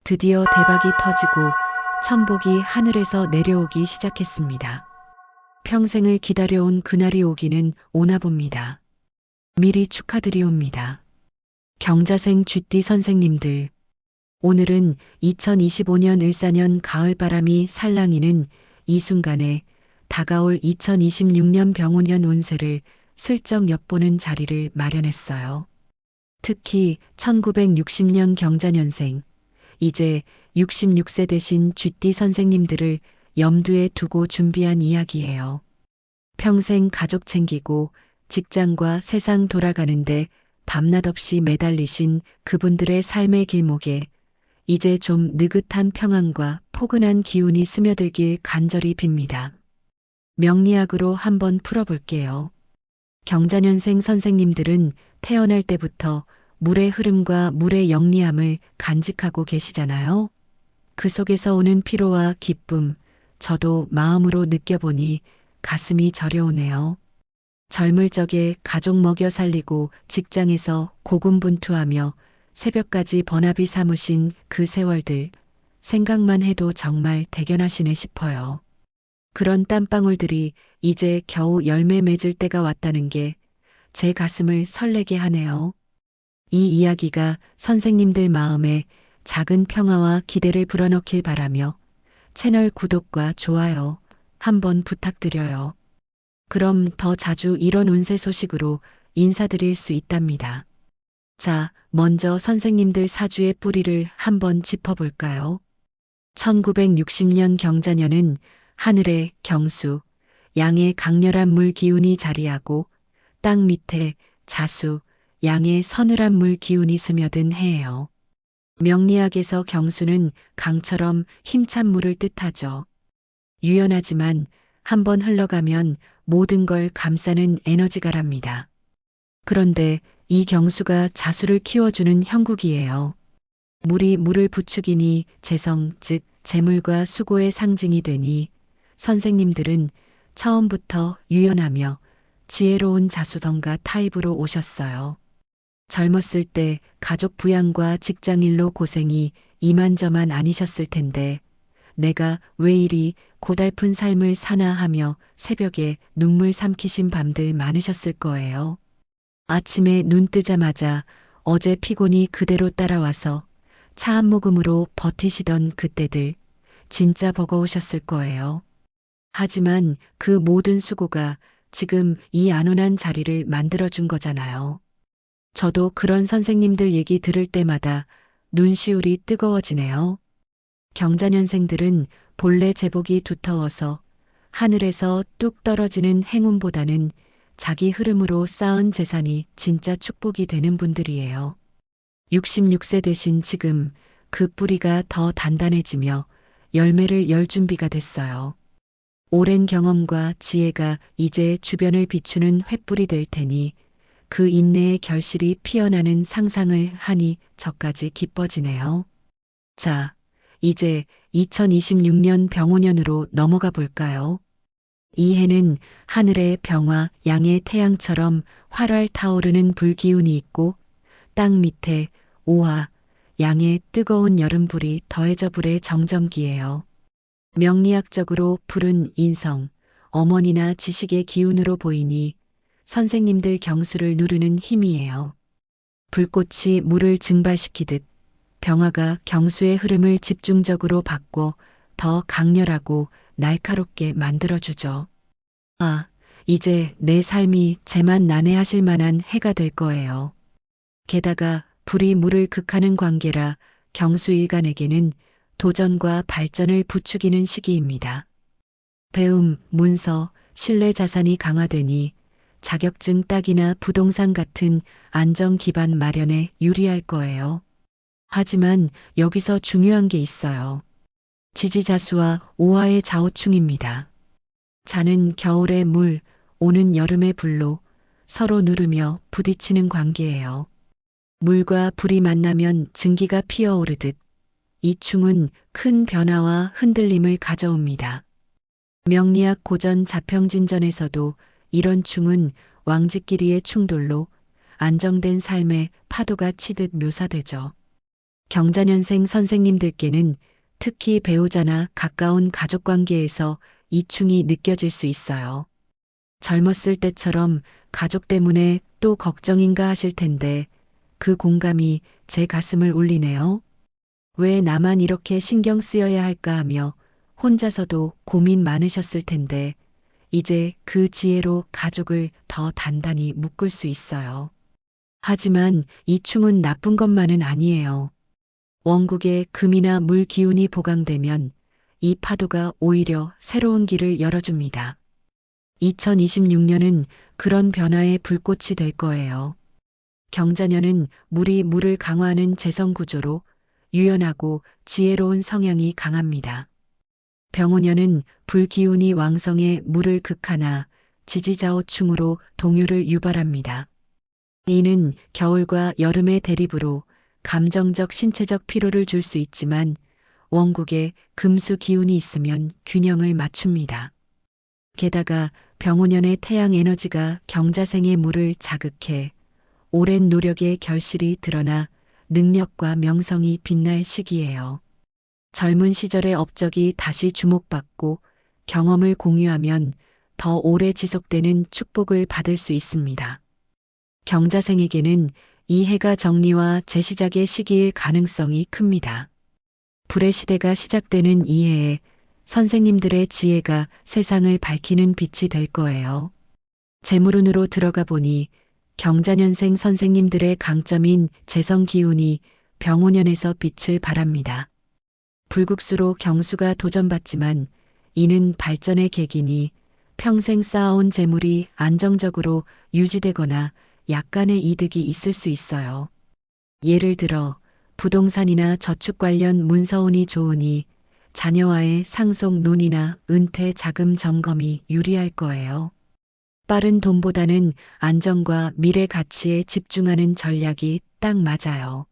드디어 대박이 터지고 천복이 하늘에서 내려오기 시작했습니다. 평생을 기다려온 그날이 오기는 오나 봅니다. 미리 축하드리옵니다. 경자생 쥐띠 선생님들, 오늘은 2025년 을사년 가을바람이 살랑이는 이 순간에 다가올 2026년 병운년 운세를 슬쩍 엿보는 자리를 마련했어요. 특히 1960년 경자년생, 이제 66세 되신 쥐띠 선생님들을 염두에 두고 준비한 이야기예요. 평생 가족 챙기고 직장과 세상 돌아가는데 밤낮 없이 매달리신 그분들의 삶의 길목에 이제 좀 느긋한 평안과 포근한 기운이 스며들길 간절히 빕니다. 명리학으로 한번 풀어볼게요. 경자년생 선생님들은 태어날 때부터 물의 흐름과 물의 영리함을 간직하고 계시잖아요. 그 속에서 오는 피로와 기쁨, 저도 마음으로 느껴보니 가슴이 저려오네요. 젊을 적에 가족 먹여 살리고 직장에서 고군분투하며 새벽까지 번화비 삼으신 그 세월들, 생각만 해도 정말 대견하시네 싶어요. 그런 땀방울들이 이제 겨우 열매 맺을 때가 왔다는 게 제 가슴을 설레게 하네요. 이 이야기가 선생님들 마음에 작은 평화와 기대를 불어넣길 바라며 채널 구독과 좋아요 한번 부탁드려요. 그럼 더 자주 이런 운세 소식으로 인사드릴 수 있답니다. 자, 먼저 선생님들 사주의 뿌리를 한번 짚어볼까요? 1960년 경자년은 하늘에 경수, 양의 강렬한 물 기운이 자리하고 땅 밑에 자수, 양의 서늘한 물 기운이 스며든 해예요. 명리학에서 경수는 강처럼 힘찬 물을 뜻하죠. 유연하지만 한번 흘러가면 모든 걸 감싸는 에너지가랍니다. 그런데 이 경수가 자수를 키워주는 형국이에요. 물이 물을 부추기니 재성, 즉 재물과 수고의 상징이 되니 선생님들은 처음부터 유연하며 지혜로운 자수성가 타입으로 오셨어요. 젊었을 때 가족 부양과 직장일로 고생이 이만저만 아니셨을 텐데 내가 왜 이리 고달픈 삶을 사나 하며 새벽에 눈물 삼키신 밤들 많으셨을 거예요. 아침에 눈 뜨자마자 어제 피곤이 그대로 따라와서 차 한 모금으로 버티시던 그때들 진짜 버거우셨을 거예요. 하지만 그 모든 수고가 지금 이 안온한 자리를 만들어준 거잖아요. 저도 그런 선생님들 얘기 들을 때마다 눈시울이 뜨거워지네요. 경자년생들은 본래 제복이 두터워서 하늘에서 뚝 떨어지는 행운보다는 자기 흐름으로 쌓은 재산이 진짜 축복이 되는 분들이에요. 66세 되신 지금 그 뿌리가 더 단단해지며 열매를 열 준비가 됐어요. 오랜 경험과 지혜가 이제 주변을 비추는 횃불이 될 테니 그 인내의 결실이 피어나는 상상을 하니 저까지 기뻐지네요. 자, 이제 2026년 병오년으로 넘어가 볼까요? 이 해는 하늘의 병화 양의 태양처럼 활활 타오르는 불기운이 있고 땅 밑에 오화 양의 뜨거운 여름불이 더해져 불의 정점기예요. 명리학적으로 불은 인성, 어머니나 지식의 기운으로 보이니 선생님들 경수를 누르는 힘이에요. 불꽃이 물을 증발시키듯 병화가 경수의 흐름을 집중적으로 바꿔 더 강렬하고 날카롭게 만들어주죠. 아, 이제 내 삶이 쟤만 난해하실 만한 해가 될 거예요. 게다가 불이 물을 극하는 관계라 경수일간에게는 도전과 발전을 부추기는 시기입니다. 배움, 문서, 신뢰 자산이 강화되니 자격증 따기나 부동산 같은 안정 기반 마련에 유리할 거예요. 하지만 여기서 중요한 게 있어요. 지지자수와 오화의 좌우충입니다. 자는 겨울의 물, 오는 여름의 불로 서로 누르며 부딪히는 관계예요. 물과 불이 만나면 증기가 피어오르듯 이 충은 큰 변화와 흔들림을 가져옵니다. 명리학 고전 자평진전에서도 이런 충은 왕직끼리의 충돌로 안정된 삶에 파도가 치듯 묘사되죠. 경자년생 선생님들께는 특히 배우자나 가까운 가족 관계에서 이충이 느껴질 수 있어요. 젊었을 때처럼 가족 때문에 또 걱정인가 하실 텐데 그 공감이 제 가슴을 울리네요. 왜 나만 이렇게 신경 쓰여야 할까 하며 혼자서도 고민 많으셨을 텐데 이제 그 지혜로 가족을 더 단단히 묶을 수 있어요. 하지만 이충은 나쁜 것만은 아니에요. 원국에 금이나 물 기운이 보강되면 이 파도가 오히려 새로운 길을 열어줍니다. 2026년은 그런 변화의 불꽃이 될 거예요. 경자년은 물이 물을 강화하는 재성 구조로 유연하고 지혜로운 성향이 강합니다. 병오년은 불기운이 왕성해 물을 극하나 지지자오충으로 동요를 유발합니다. 이는 겨울과 여름의 대립으로 감정적 신체적 피로를 줄 수 있지만 원국에 금수 기운이 있으면 균형을 맞춥니다. 게다가 병오년의 태양 에너지가 경자생의 물을 자극해 오랜 노력의 결실이 드러나 능력과 명성이 빛날 시기예요. 젊은 시절의 업적이 다시 주목받고 경험을 공유하면 더 오래 지속되는 축복을 받을 수 있습니다. 경자생에게는 이 해가 정리와 재시작의 시기일 가능성이 큽니다. 불의 시대가 시작되는 이 해에 선생님들의 지혜가 세상을 밝히는 빛이 될 거예요. 재물운으로 들어가 보니 경자년생 선생님들의 강점인 재성 기운이 병오년에서 빛을 발합니다. 불국수로 경수가 도전받지만 이는 발전의 계기니 평생 쌓아온 재물이 안정적으로 유지되거나 약간의 이득이 있을 수 있어요. 예를 들어 부동산이나 저축 관련 문서운이 좋으니 자녀와의 상속 논의나 은퇴 자금 점검이 유리할 거예요. 빠른 돈보다는 안정과 미래 가치에 집중하는 전략이 딱 맞아요.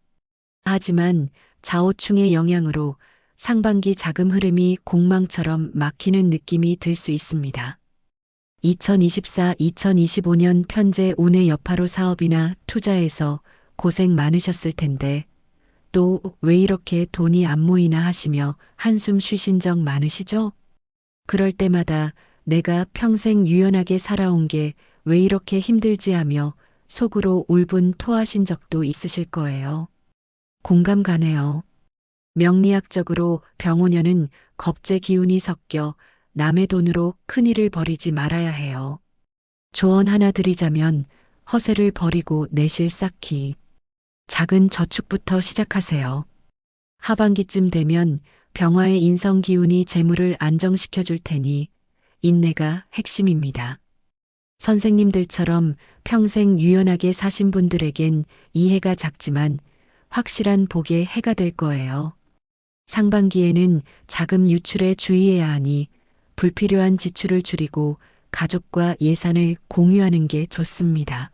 하지만 자오충의 영향으로 상반기 자금 흐름이 공망처럼 막히는 느낌이 들 수 있습니다. 2024-2025년 편제 운의 여파로 사업이나 투자에서 고생 많으셨을 텐데 또 왜 이렇게 돈이 안 모이나 하시며 한숨 쉬신 적 많으시죠? 그럴 때마다 내가 평생 유연하게 살아온 게 왜 이렇게 힘들지 하며 속으로 울분 토하신 적도 있으실 거예요. 공감 가네요. 명리학적으로 병오년은 겁재 기운이 섞여 남의 돈으로 큰일을 벌이지 말아야 해요. 조언 하나 드리자면 허세를 버리고 내실 쌓기. 작은 저축부터 시작하세요. 하반기쯤 되면 병화의 인성 기운이 재물을 안정시켜 줄 테니 인내가 핵심입니다. 선생님들처럼 평생 유연하게 사신 분들에겐 이해가 작지만 확실한 복의 해가 될 거예요. 상반기에는 자금 유출에 주의해야 하니 불필요한 지출을 줄이고 가족과 예산을 공유하는 게 좋습니다.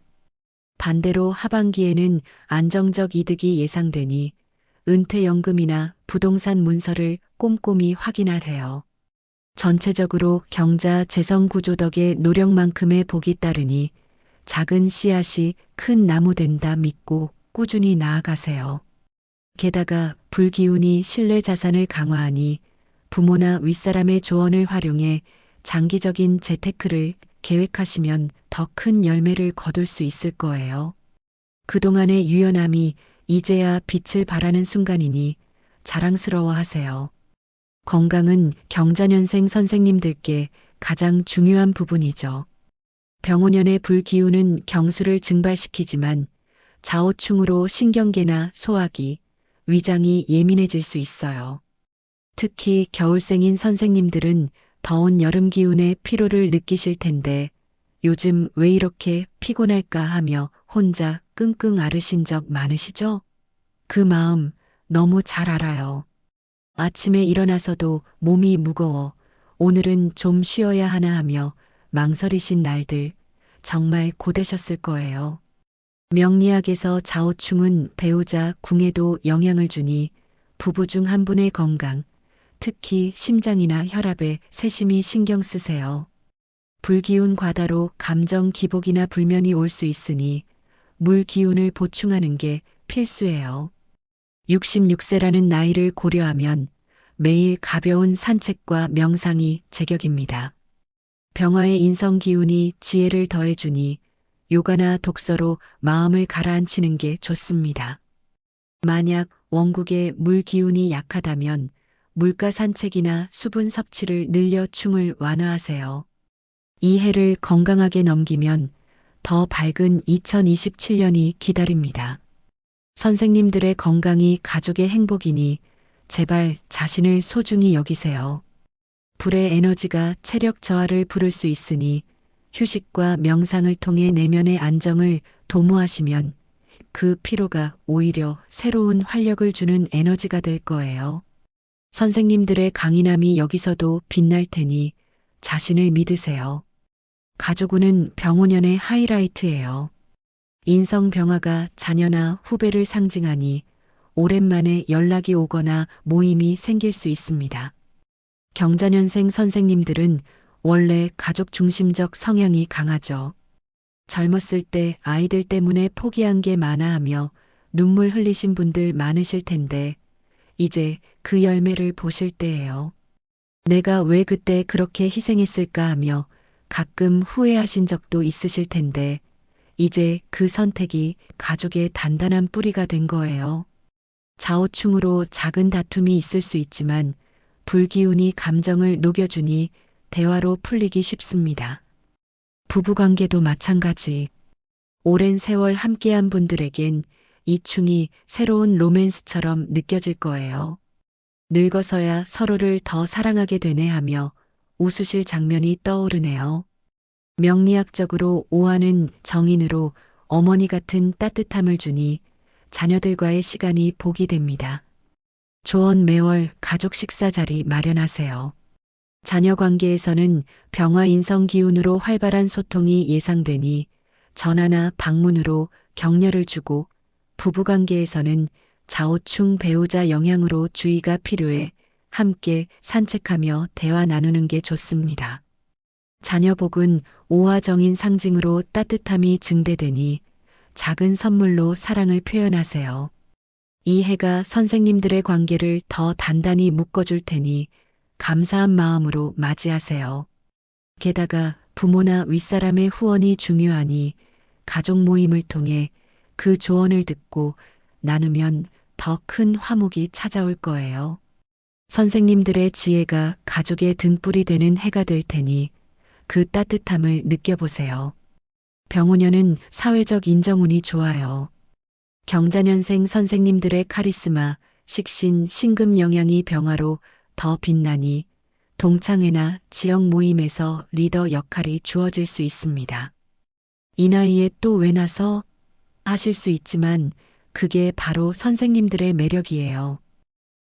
반대로 하반기에는 안정적 이득이 예상되니 은퇴연금이나 부동산 문서를 꼼꼼히 확인하세요. 전체적으로 경자 재성 구조 덕에 노력만큼의 복이 따르니 작은 씨앗이 큰 나무 된다 믿고 꾸준히 나아가세요. 게다가 불기운이 신뢰 자산을 강화하니 부모나 윗사람의 조언을 활용해 장기적인 재테크를 계획하시면 더 큰 열매를 거둘 수 있을 거예요. 그동안의 유연함이 이제야 빛을 발하는 순간이니 자랑스러워 하세요. 건강은 경자년생 선생님들께 가장 중요한 부분이죠. 병오년의 불기운은 경수를 증발시키지만 자오충으로 신경계나 소화기, 위장이 예민해질 수 있어요. 특히 겨울생인 선생님들은 더운 여름 기운에 피로를 느끼실 텐데 요즘 왜 이렇게 피곤할까 하며 혼자 끙끙 앓으신 적 많으시죠? 그 마음 너무 잘 알아요. 아침에 일어나서도 몸이 무거워 오늘은 좀 쉬어야 하나 하며 망설이신 날들 정말 고되셨을 거예요. 명리학에서 자오충은 배우자 궁에도 영향을 주니 부부 중 한 분의 건강, 특히 심장이나 혈압에 세심히 신경 쓰세요. 불기운 과다로 감정 기복이나 불면이 올 수 있으니 물 기운을 보충하는 게 필수예요. 66세라는 나이를 고려하면 매일 가벼운 산책과 명상이 제격입니다. 병화의 인성 기운이 지혜를 더해주니 요가나 독서로 마음을 가라앉히는 게 좋습니다. 만약 원국의 물 기운이 약하다면 물가 산책이나 수분 섭취를 늘려 충을 완화하세요. 이 해를 건강하게 넘기면 더 밝은 2027년이 기다립니다. 선생님들의 건강이 가족의 행복이니 제발 자신을 소중히 여기세요. 불의 에너지가 체력 저하를 부를 수 있으니 휴식과 명상을 통해 내면의 안정을 도모하시면 그 피로가 오히려 새로운 활력을 주는 에너지가 될 거예요. 선생님들의 강인함이 여기서도 빛날 테니 자신을 믿으세요. 가족운은 병오년의 하이라이트예요. 인성 병화가 자녀나 후배를 상징하니 오랜만에 연락이 오거나 모임이 생길 수 있습니다. 경자년생 선생님들은 원래 가족 중심적 성향이 강하죠. 젊었을 때 아이들 때문에 포기한 게 많아하며 눈물 흘리신 분들 많으실 텐데 이제 그 열매를 보실 때예요. 내가 왜 그때 그렇게 희생했을까 하며 가끔 후회하신 적도 있으실 텐데 이제 그 선택이 가족의 단단한 뿌리가 된 거예요. 좌우충으로 작은 다툼이 있을 수 있지만 불기운이 감정을 녹여주니 대화로 풀리기 쉽습니다. 부부관계도 마찬가지. 오랜 세월 함께한 분들에겐 이 충이 새로운 로맨스처럼 느껴질 거예요. 늙어서야 서로를 더 사랑하게 되네 하며 웃으실 장면이 떠오르네요. 명리학적으로 오화는 정인으로 어머니 같은 따뜻함을 주니 자녀들과의 시간이 복이 됩니다. 조언 매월 가족 식사 자리 마련하세요. 자녀 관계에서는 병화 인성 기운으로 활발한 소통이 예상되니 전화나 방문으로 격려를 주고 부부 관계에서는 좌우충 배우자 영향으로 주의가 필요해 함께 산책하며 대화 나누는 게 좋습니다. 자녀 복은 오화정인 상징으로 따뜻함이 증대되니 작은 선물로 사랑을 표현하세요. 이 해가 선생님들의 관계를 더 단단히 묶어줄 테니 감사한 마음으로 맞이하세요. 게다가 부모나 윗사람의 후원이 중요하니 가족 모임을 통해 그 조언을 듣고 나누면 더 큰 화목이 찾아올 거예요. 선생님들의 지혜가 가족의 등불이 되는 해가 될 테니 그 따뜻함을 느껴보세요. 병오년은 사회적 인정운이 좋아요. 경자년생 선생님들의 카리스마, 식신, 신금 영향이 병화로 더 빛나니 동창회나 지역 모임에서 리더 역할이 주어질 수 있습니다. 이 나이에 또 왜 나서 하실 수 있지만 그게 바로 선생님들의 매력이에요.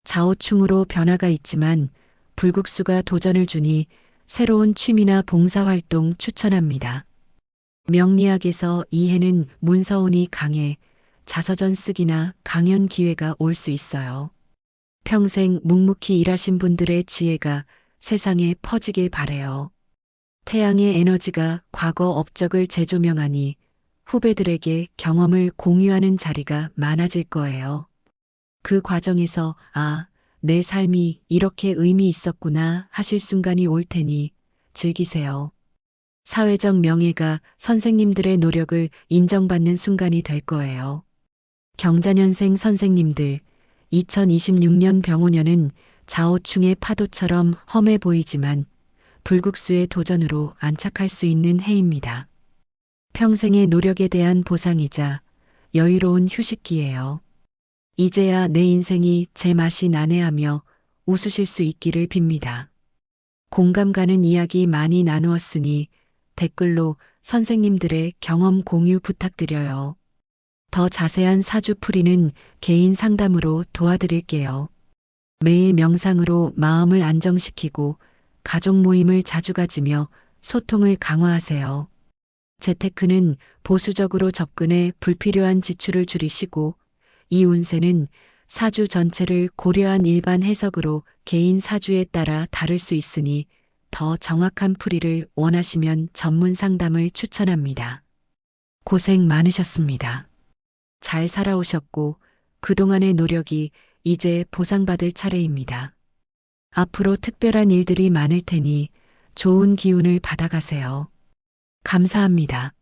좌우충으로 변화가 있지만 불국수가 도전을 주니 새로운 취미나 봉사활동 추천합니다. 명리학에서 이 해는 문서운이 강해 자서전 쓰기나 강연 기회가 올 수 있어요. 평생 묵묵히 일하신 분들의 지혜가 세상에 퍼지길 바래요. 태양의 에너지가 과거 업적을 재조명하니 후배들에게 경험을 공유하는 자리가 많아질 거예요. 그 과정에서 내 삶이 이렇게 의미 있었구나 하실 순간이 올 테니 즐기세요. 사회적 명예가 선생님들의 노력을 인정받는 순간이 될 거예요. 경자년생 선생님들, 2026년 병오년은 좌우충의 파도처럼 험해 보이지만 불국수의 도전으로 안착할 수 있는 해입니다. 평생의 노력에 대한 보상이자 여유로운 휴식기예요. 이제야 내 인생이 제 맛이 나네 하며 웃으실 수 있기를 빕니다. 공감 가는 이야기 많이 나누었으니 댓글로 선생님들의 경험 공유 부탁드려요. 더 자세한 사주풀이는 개인 상담으로 도와드릴게요. 매일 명상으로 마음을 안정시키고 가족 모임을 자주 가지며 소통을 강화하세요. 재테크는 보수적으로 접근해 불필요한 지출을 줄이시고 이 운세는 사주 전체를 고려한 일반 해석으로 개인 사주에 따라 다를 수 있으니 더 정확한 풀이를 원하시면 전문 상담을 추천합니다. 고생 많으셨습니다. 잘 살아오셨고 그동안의 노력이 이제 보상받을 차례입니다. 앞으로 특별한 일들이 많을 테니 좋은 기운을 받아가세요. 감사합니다.